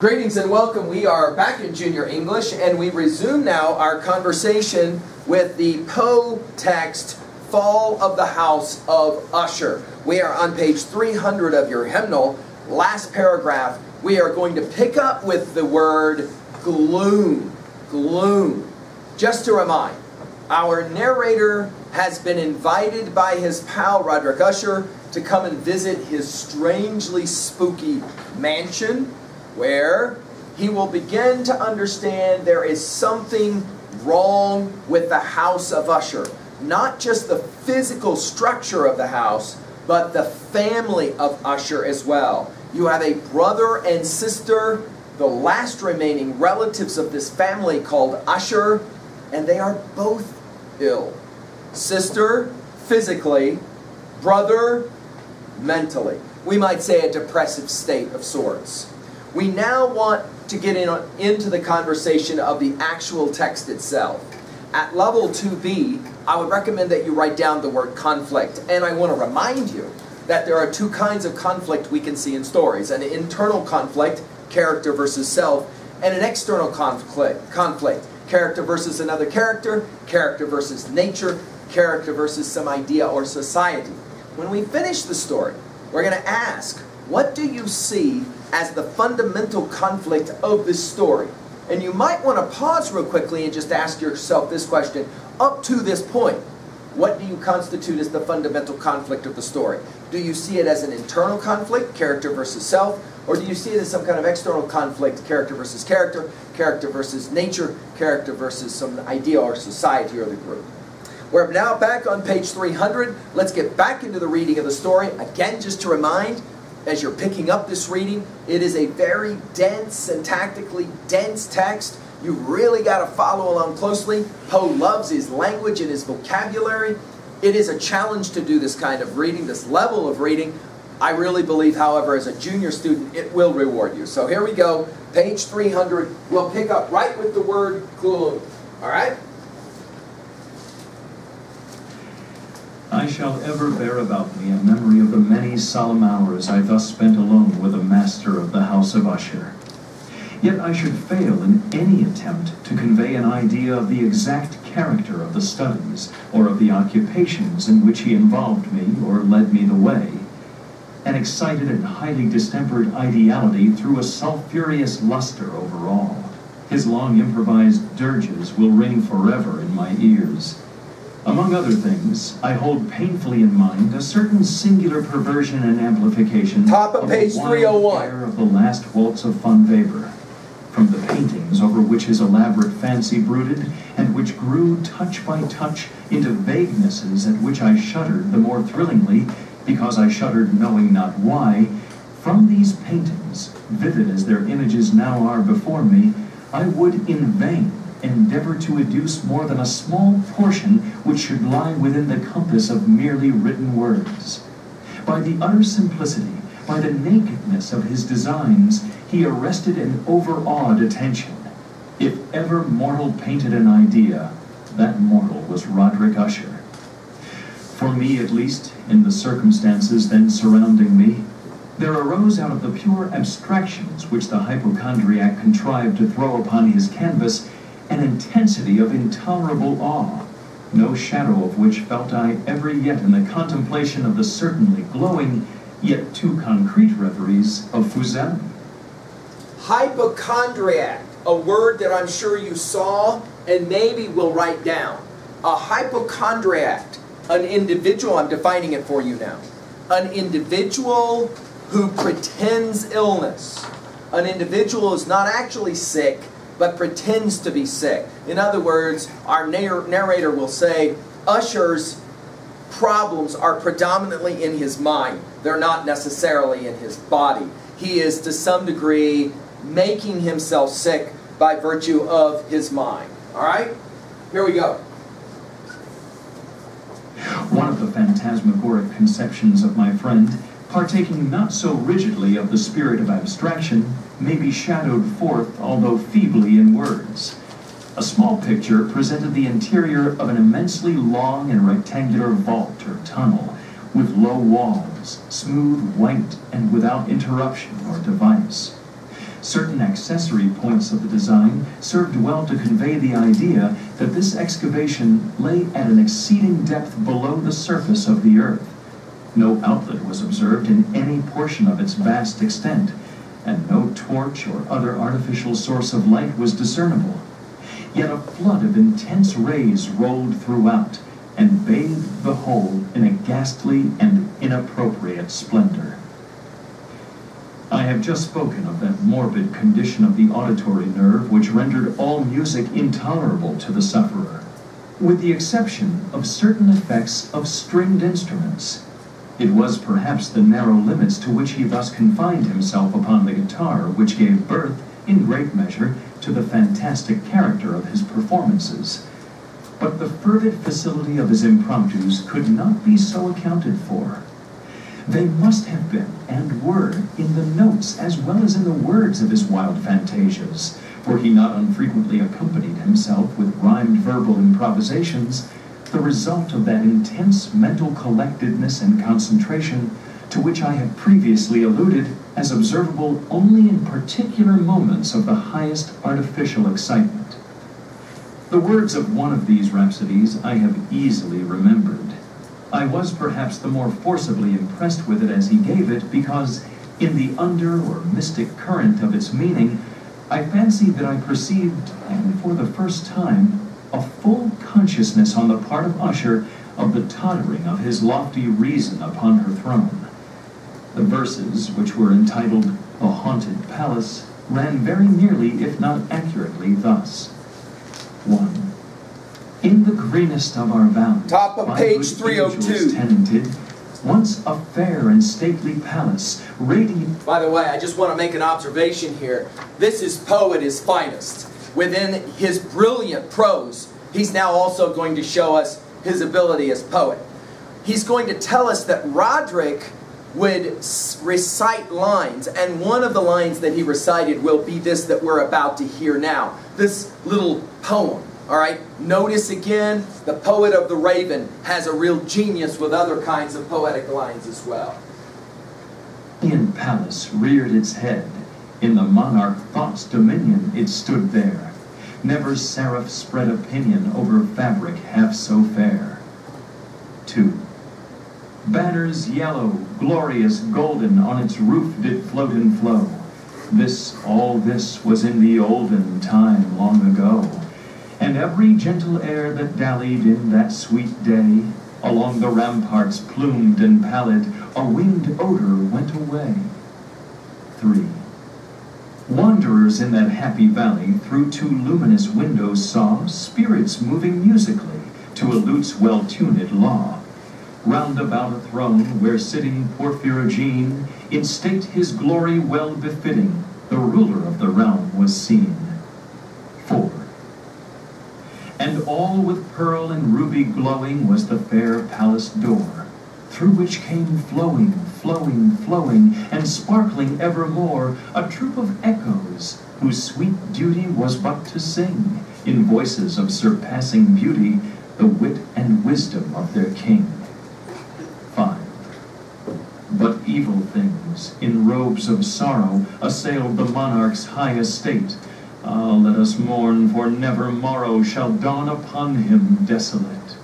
Greetings and welcome. We are back in Junior English and we resume now our conversation with the Poe text, Fall of the House of Usher. We are on page 300 of your hymnal. Last paragraph, we are going to pick up with the word gloom. Gloom. Just to remind, our narrator has been invited by his pal Roderick Usher to come and visit his strangely spooky mansion, where he will begin to understand there is something wrong with the house of Usher. Not just the physical structure of the house, but the family of Usher as well. You have a brother and sister, the last remaining relatives of this family called Usher, and they are both ill. Sister, physically; brother, mentally. We might say a depressive state of sorts. We now want to get into the conversation of the actual text itself. At level 2B, I would recommend that you write down the word conflict. And I want to remind you that there are two kinds of conflict we can see in stories. An internal conflict, character versus self, and an external conflict, character versus another character, character versus nature, character versus some idea or society. When we finish the story, we're going to ask, what do you see as the fundamental conflict of this story? And you might want to pause real quickly and just ask yourself this question. Up to this point, what do you constitute as the fundamental conflict of the story? Do you see it as an internal conflict, character versus self? Or do you see it as some kind of external conflict, character versus character, character versus nature, character versus some idea or society or the group? We're now back on page 300. Let's get back into the reading of the story. Again, just to remind, as you're picking up this reading, it is a very dense and tactically dense text. You really got to follow along closely. Poe loves his language and his vocabulary. It is a challenge to do this kind of reading, this level of reading. I really believe, however, as a junior student, it will reward you. So here we go, page 300. We'll pick up right with the word gloom. All right? I shall ever bear about me a memory of the many solemn hours I thus spent alone with the master of the house of Usher. Yet I should fail in any attempt to convey an idea of the exact character of the studies, or of the occupations in which he involved me or led me the way. An excited and highly distempered ideality threw a sulphurous luster over all. His long improvised dirges will ring forever in my ears. Among other things, I hold painfully in mind a certain singular perversion and amplification Top of page 301 of the last waltz of Von Weber, from the paintings over which his elaborate fancy brooded, and which grew touch by touch into vaguenesses at which I shuddered the more thrillingly, because I shuddered knowing not why. From these paintings, vivid as their images now are before me, I would in vain endeavor to educe more than a small portion which should lie within the compass of merely written words. By the utter simplicity, by the nakedness of his designs, he arrested and overawed attention. If ever mortal painted an idea, that mortal was Roderick Usher. For me, at least, in the circumstances then surrounding me, there arose out of the pure abstractions which the hypochondriac contrived to throw upon his canvas an intensity of intolerable awe, no shadow of which felt I ever yet in the contemplation of the certainly glowing, yet too concrete reveries of Fuseli. Hypochondriac, a word that I'm sure you saw and maybe will write down. A hypochondriac, an individual, I'm defining it for you now, an individual who pretends illness. An individual is not actually sick, but pretends to be sick. In other words, our narrator will say, Usher's problems are predominantly in his mind. They're not necessarily in his body. He is, to some degree, making himself sick by virtue of his mind. All right? Here we go. One of the phantasmagoric conceptions of my friend, partaking not so rigidly of the spirit of abstraction, may be shadowed forth, although feebly, in words. A small picture presented the interior of an immensely long and rectangular vault or tunnel, with low walls, smooth, white, and without interruption or device. Certain accessory points of the design served well to convey the idea that this excavation lay at an exceeding depth below the surface of the earth. No outlet was observed in any portion of its vast extent, and no torch or other artificial source of light was discernible. Yet a flood of intense rays rolled throughout, and bathed the whole in a ghastly and inappropriate splendor. I have just spoken of that morbid condition of the auditory nerve which rendered all music intolerable to the sufferer, with the exception of certain effects of stringed instruments. It was perhaps the narrow limits to which he thus confined himself upon the guitar which gave birth, in great measure, to the fantastic character of his performances. But the fervid facility of his impromptus could not be so accounted for. They must have been, and were, in the notes as well as in the words of his wild fantasias, for he not unfrequently accompanied himself with rhymed verbal improvisations, the result of that intense mental collectedness and concentration to which I have previously alluded as observable only in particular moments of the highest artificial excitement. The words of one of these rhapsodies I have easily remembered. I was perhaps the more forcibly impressed with it as he gave it because, in the under or mystic current of its meaning, I fancied that I perceived, and for the first time, a full consciousness on the part of Usher of the tottering of his lofty reason upon her throne. The verses, which were entitled "The Haunted Palace," ran very nearly, if not accurately, thus. 1. In the greenest of our valleys, Top of page 302. Tenanted, once a fair and stately palace, radiant. By the way, I just want to make an observation here. This is Poe at his finest. Within his brilliant prose, he's now also going to show us his ability as poet. He's going to tell us that Roderick would recite lines, and one of the lines that he recited will be this that we're about to hear now. This little poem. All right, notice again, the poet of the Raven has a real genius with other kinds of poetic lines as well. In palace reared its head, in the monarch thought's dominion it stood there. Never seraph spread a pinion over fabric half so fair. 2. Banners yellow, glorious, golden, on its roof did float and flow. All this was in the olden time long ago. And every gentle air that dallied in that sweet day, along the ramparts plumed and pallid, a winged odor went away. 3. Wanderers in that happy valley through 2 luminous windows saw spirits moving musically to a lute's well-tuned law. Round about a throne where sitting Porphyrogene, in state his glory well befitting, the ruler of the realm was seen. 4. And all with pearl and ruby glowing was the fair palace door, through which came flowing, flowing, flowing, and sparkling evermore, a troop of echoes, whose sweet duty was but to sing, in voices of surpassing beauty, the wit and wisdom of their king. 5. But evil things, in robes of sorrow, assailed the monarch's high estate. Ah, let us mourn, for never morrow shall dawn upon him desolate.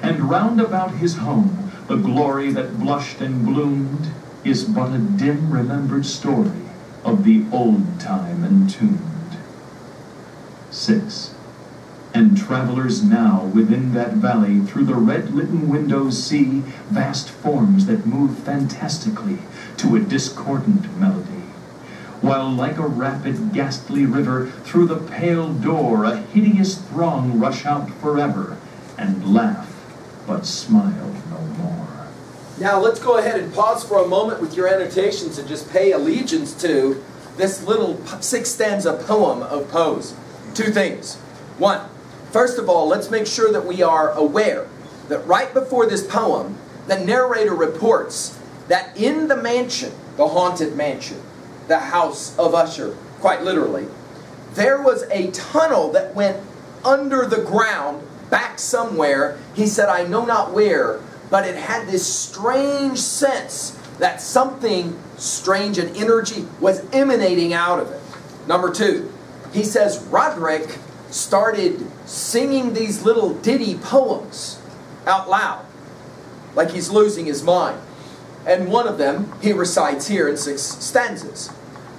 And round about his home, the glory that blushed and bloomed is but a dim remembered story of the old time entombed. 6. And travelers now within that valley through the red-litten windows see vast forms that move fantastically to a discordant melody, while like a rapid, ghastly river, through the pale door a hideous throng rush out forever, and laugh, but smile no more. Now let's go ahead and pause for a moment with your annotations and just pay allegiance to this little 6-stanza poem of Poe's. 2 things. 1, first of all, let's make sure that we are aware that right before this poem, the narrator reports that in the mansion, the haunted mansion, the house of Usher, quite literally, there was a tunnel that went under the ground, back somewhere. He said, I know not where, but it had this strange sense that something strange and energy was emanating out of it. Number 2, he says Roderick started singing these little ditty poems out loud, like he's losing his mind. And one of them he recites here in 6 stanzas.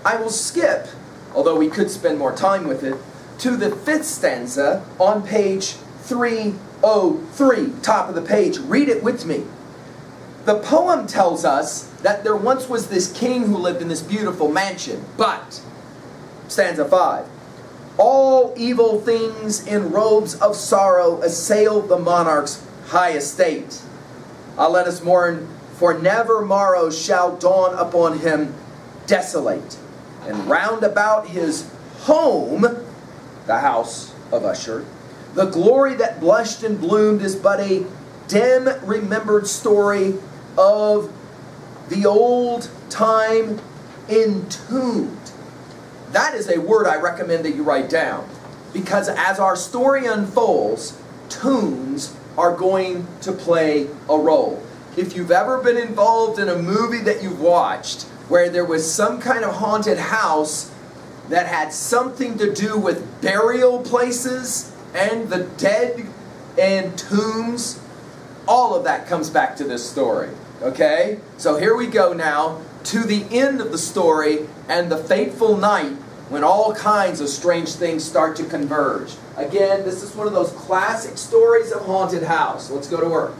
I will skip, although we could spend more time with it, to the 5th stanza on page 303, top of the page. Read it with me. The poem tells us that there once was this king who lived in this beautiful mansion, but, stanza 5, all evil things in robes of sorrow assailed the monarch's high estate. Let us mourn, for never morrow shall dawn upon him desolate. And round about his home, the house of Usher, the glory that blushed and bloomed is but a dim remembered story of the old time entombed. That is a word I recommend that you write down, because as our story unfolds, tombs are going to play a role. If you've ever been involved in a movie that you've watched where there was some kind of haunted house that had something to do with burial places and the dead and tombs, all of that comes back to this story. Okay? So here we go now to the end of the story and the fateful night when all kinds of strange things start to converge. Again, this is one of those classic stories of haunted house. Let's go to work.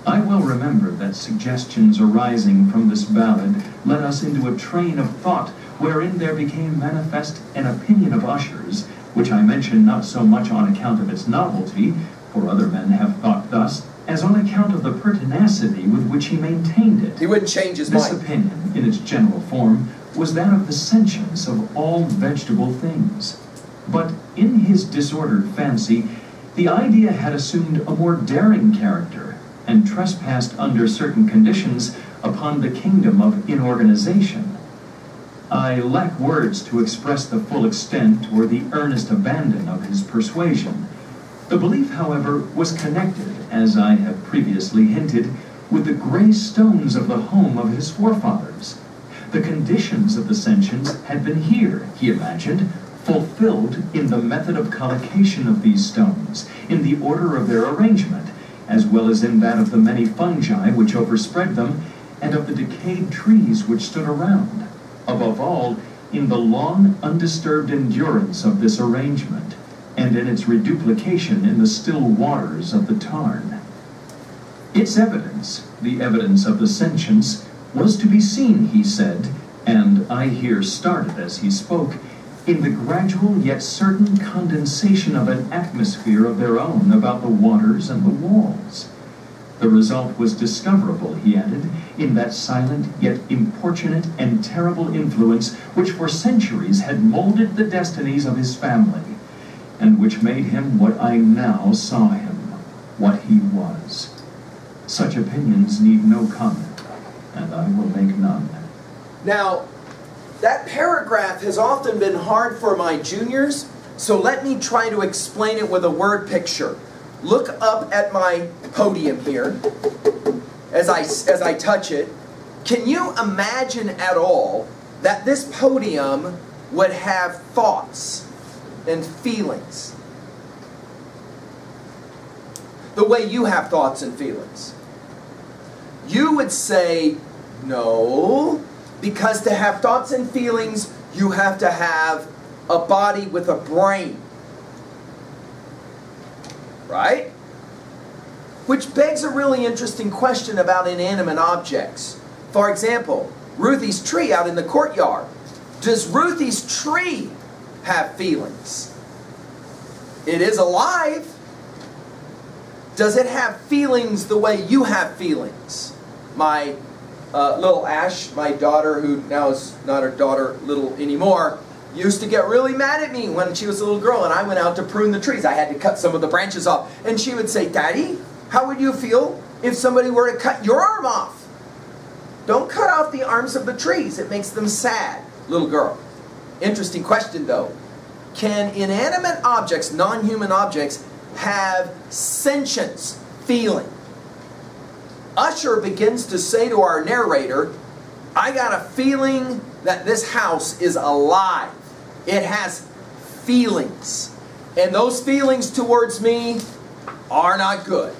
I well remember that suggestions arising from this ballad led us into a train of thought wherein there became manifest an opinion of Usher's, which I mention not so much on account of its novelty, for other men have thought thus, as on account of the pertinacity with which he maintained it. He wouldn't change his mind. This opinion, in its general form, was that of the sentience of all vegetable things. But in his disordered fancy, the idea had assumed a more daring character, and trespassed under certain conditions upon the kingdom of inorganization. I lack words to express the full extent or the earnest abandon of his persuasion. The belief, however, was connected, as I have previously hinted, with the gray stones of the home of his forefathers. The conditions of the sentience had been here, he imagined, fulfilled in the method of collocation of these stones, in the order of their arrangement, as well as in that of the many fungi which overspread them, and of the decayed trees which stood around. Above all, in the long, undisturbed endurance of this arrangement, and in its reduplication in the still waters of the tarn. Its evidence, the evidence of the sentience, was to be seen, he said, and I here started as he spoke, in the gradual yet certain condensation of an atmosphere of their own about the waters and the walls. The result was discoverable, he added, in that silent yet importunate and terrible influence which for centuries had molded the destinies of his family, and which made him what I now saw him, what he was. Such opinions need no comment, and I will make none. Now, that paragraph has often been hard for my juniors, so let me try to explain it with a word picture. Look up at my podium here as I touch it. Can you imagine at all that this podium would have thoughts and feelings the way you have thoughts and feelings? You would say, no, because to have thoughts and feelings, you have to have a body with a brain. Right? Which begs a really interesting question about inanimate objects. For example, Ruthie's tree out in the courtyard. Does Ruthie's tree have feelings? It is alive. Does it have feelings the way you have feelings? My little Ash, my daughter, who now is not her daughter little anymore, used to get really mad at me when she was a little girl and I went out to prune the trees. I had to cut some of the branches off. And she would say, Daddy, how would you feel if somebody were to cut your arm off? Don't cut off the arms of the trees. It makes them sad. Little girl. Interesting question, though. Can inanimate objects, non-human objects, have sentience, feeling? Usher begins to say to our narrator, I got a feeling that this house is alive. It has feelings. And those feelings towards me are not good.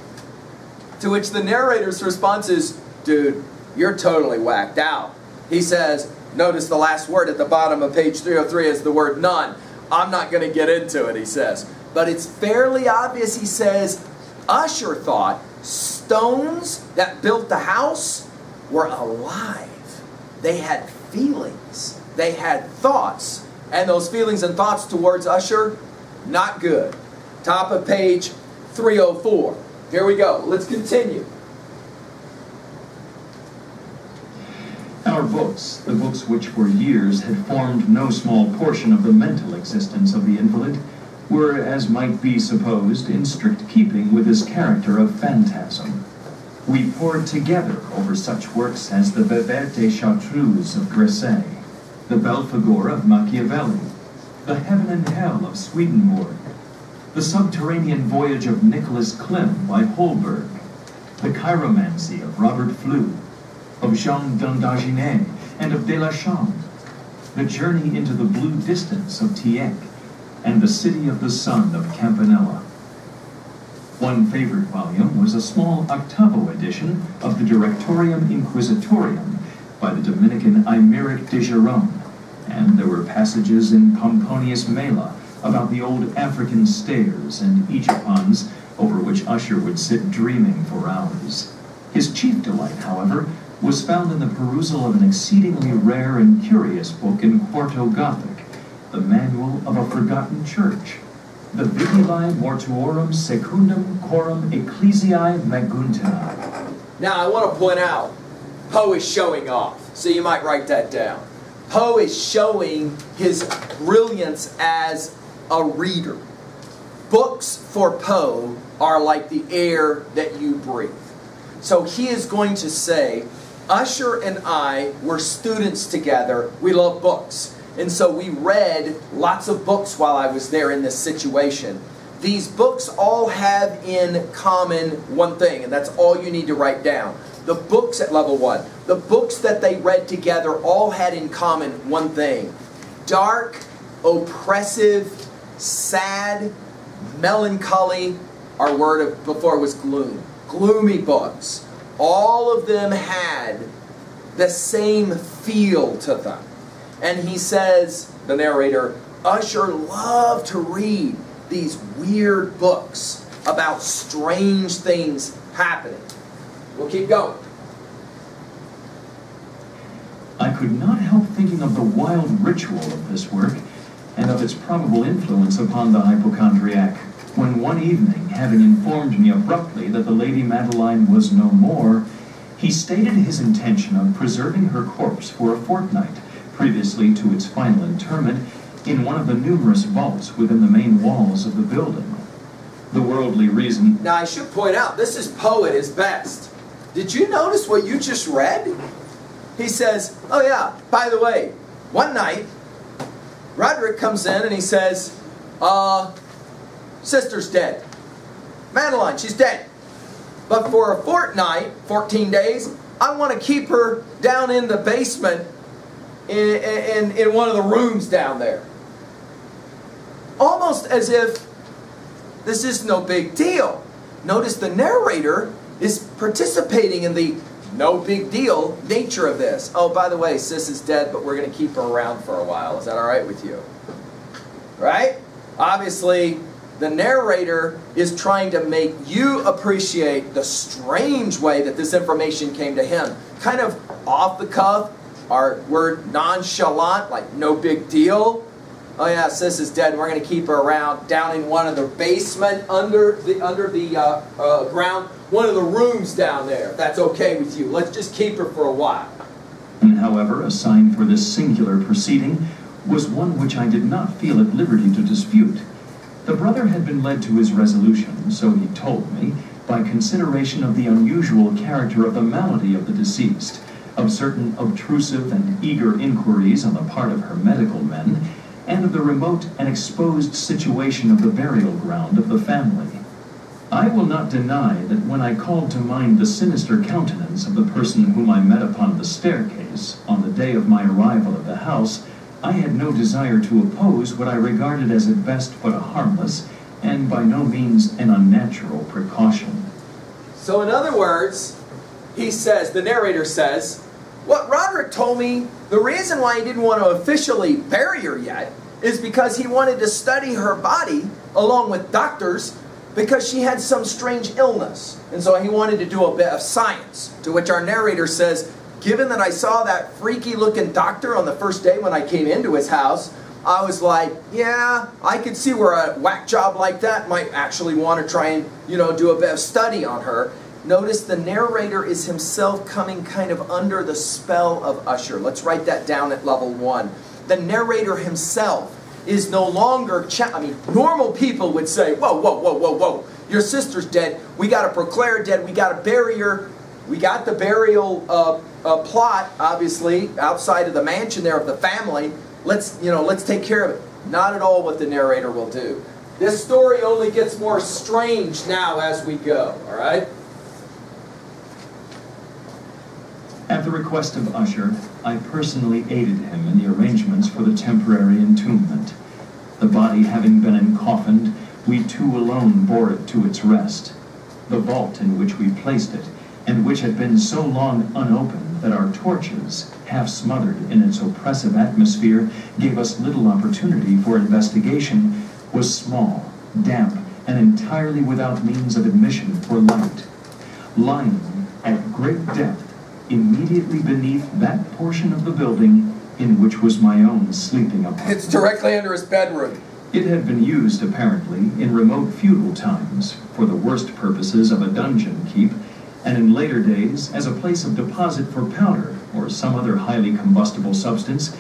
To which the narrator's response is, dude, you're totally whacked out. He says, notice the last word at the bottom of page 303 is the word none. I'm not going to get into it, he says. But it's fairly obvious, he says, Usher thought stones that built the house were alive. They had feelings. They had thoughts. And those feelings and thoughts towards Usher, not good. Top of page 304. Here we go. Let's continue. Our books, the books which for years had formed no small portion of the mental existence of the invalid, were, as might be supposed, in strict keeping with his character of phantasm. We pored together over such works as the Bébête et Chartreuse of Gresset, the Belphegor of Machiavelli, the Heaven and Hell of Swedenborg, the Subterranean Voyage of Nicholas Klim by Holberg, the Chiromancy of Robert Flew, of Jean d'Indaginet and of De la Chambre, the Journey into the Blue Distance of Tieck, and the City of the Sun of Campanella. One favorite volume was a small octavo edition of the Directorium Inquisitorium by the Dominican Aymeric de Geron, and there were passages in Pomponius Mela about the old African stairs and Egyptons over which Usher would sit dreaming for hours. His chief delight, however, was found in the perusal of an exceedingly rare and curious book in Quarto Gothic, the Manual of a Forgotten Church, the Vigili Mortuorum Secundum Coram Ecclesiae Maguntia. Now I want to point out, Poe is showing off, so you might write that down. Poe is showing his brilliance as a reader. Books for Poe are like the air that you breathe. So he is going to say, Usher and I were students together. We love books. And so we read lots of books while I was there in this situation. These books all have in common one thing, and that's all you need to write down. The books at level 1, the books that they read together all had in common one thing. Dark, oppressive, sad, melancholy. Our word before was gloom. Gloomy books. All of them had the same feel to them. And he says, the narrator, Usher loved to read these weird books about strange things happening. We'll keep going. I could not help thinking of the wild ritual of this work and of its probable influence upon the hypochondriac, when one evening, having informed me abruptly that the Lady Madeline was no more, he stated his intention of preserving her corpse for a fortnight, previously to its final interment, in one of the numerous vaults within the main walls of the building. The worldly reason... Now I should point out, this is Poe at his best. Did you notice what you just read? He says, oh yeah, by the way, one night, Roderick comes in and he says, sister's dead. Madeline, she's dead. But for a fortnight, 14 days, I want to keep her down in the basement in one of the rooms down there. Almost as if this is no big deal. Notice the narrator is participating in the no big deal nature of this. Oh, by the way, sis is dead, but we're going to keep her around for a while. Is that all right with you? Right? Obviously, the narrator is trying to make you appreciate the strange way that this information came to him. Kind of off the cuff, our word nonchalant, like no big deal. Oh yeah, sis is dead, and we're going to keep her around down in one of the basement, under the ground, one of the rooms down there. If that's okay with you. Let's just keep her for a while. However, a sign for this singular proceeding was one which I did not feel at liberty to dispute. The brother had been led to his resolution, so he told me, by consideration of the unusual character of the malady of the deceased, of certain obtrusive and eager inquiries on the part of her medical men, and of the remote and exposed situation of the burial ground of the family. I will not deny that when I called to mind the sinister countenance of the person whom I met upon the staircase on the day of my arrival at the house, I had no desire to oppose what I regarded as at best but a harmless, and by no means an unnatural precaution. So in other words, he says, the narrator says, what Roderick told me, the reason why he didn't want to officially bury her yet is because he wanted to study her body along with doctors because she had some strange illness. And so he wanted to do a bit of science, to which our narrator says, given that I saw that freaky looking doctor on the first day when I came into his house, I was like, yeah, I could see where a whack job like that might actually want to try and, do a bit of study on her. Notice the narrator is himself coming kind of under the spell of Usher. Let's write that down at level 1. The narrator himself is no longer, normal people would say, whoa, whoa, whoa, whoa, whoa, your sister's dead. We got to proclaim her dead. We got to bury her. We got the burial plot, obviously, outside of the mansion there of the family. Let's take care of it. Not at all what the narrator will do. This story only gets more strange now as we go, all right? At the request of Usher, I personally aided him in the arrangements for the temporary entombment. The body having been encoffined, we two alone bore it to its rest. The vault in which we placed it, and which had been so long unopened that our torches, half smothered in its oppressive atmosphere, gave us little opportunity for investigation, was small, damp, and entirely without means of admission for light. Lying at great depth, immediately beneath that portion of the building in which was my own sleeping apartment. It's directly under his bedroom. It had been used, apparently, in remote feudal times for the worst purposes of a dungeon keep, and in later days as a place of deposit for powder or some other highly combustible substance